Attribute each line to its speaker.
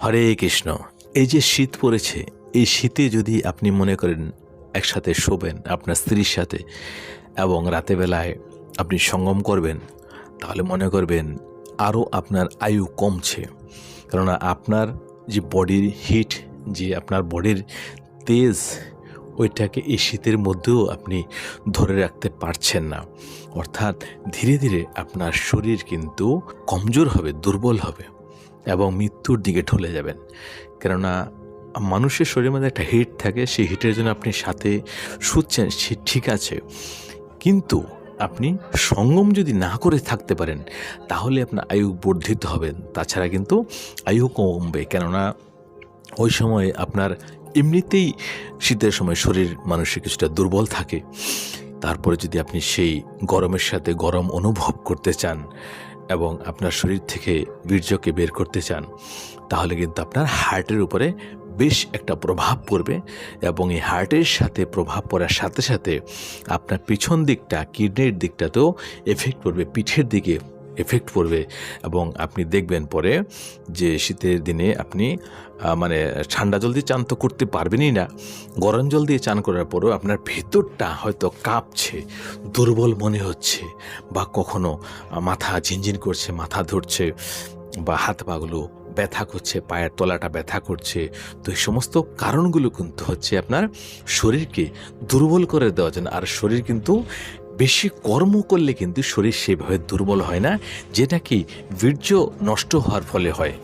Speaker 1: হরে কৃষ্ণ। এই যে শীত পড়েছে, এই শীতে যদি আপনি মনে করেন একসাথে শোবেন আপনার স্ত্রীর সাথে এবং রাতেবেলায় আপনি সঙ্গম করবেন, তাহলে মনে করবেন আরও আপনার আয়ু কমছে। কেননা আপনার যে বডির হিট, যে আপনার বডির তেজ, ওইটাকে এই শীতের মধ্যেও আপনি ধরে রাখতে পারছেন না। অর্থাৎ ধীরে ধীরে আপনার শরীর কিন্তু কমজোর হবে, দুর্বল হবে এবং মৃত্যুর দিকে ঢলে যাবেন। কেননা মানুষের শরীরের মধ্যে একটা হিট থাকে, সেই হিটের জন্য আপনি সাথে শুচ্ছেন, সে ঠিক আছে, কিন্তু আপনি সঙ্গম যদি না করে থাকতে পারেন তাহলে আপনার আয়ু বর্ধিত হবেন, তাছাড়া কিন্তু আয়ু কমবে। কেননা ওই সময় আপনার এমনিতেই শীতের সময় শরীর মানুষের কিছুটা দুর্বল থাকে, তারপরে যদি আপনি সেই গরমের সাথে গরম অনুভব করতে চান এবং আপনার শরীর থেকে বীর্যকে বের করতে চান, তাহলে কিন্তু আপনার হার্টের উপরে বেশ একটা প্রভাব পড়বে এবং এই হার্টের সাথে প্রভাব পড়ার সাথে সাথে আপনার পিছন দিকটা, কিডনির দিকটাতেও এফেক্ট পড়বে, পিঠের দিকে এফেক্ট পড়বে। এবং আপনি দেখবেন পরে যে শীতের দিনে আপনি ঠান্ডা জল দিয়ে চান তো করতে পারবেনই না, গরম জল দিয়ে চান করার পরেও আপনার ভেতরটা হয়তো কাঁপছে, দুর্বল মনে হচ্ছে, বা কখনো মাথা ঝিনঝিন করছে, মাথা ধরছে, বা হাত পাগুলো ব্যথা করছে, পায়ের তলাটা ব্যথা করছে। তো এই সমস্ত কারণগুলো কিন্তু হচ্ছে আপনার শরীরকে দুর্বল করে দেওয়ার জন্য। আর শরীর কিন্তু বেশি কর্ম করলে কিন্তু শরীর সেভাবে দুর্বল হয় না, যেটা কি বীর্য নষ্ট হওয়ার ফলে হয়।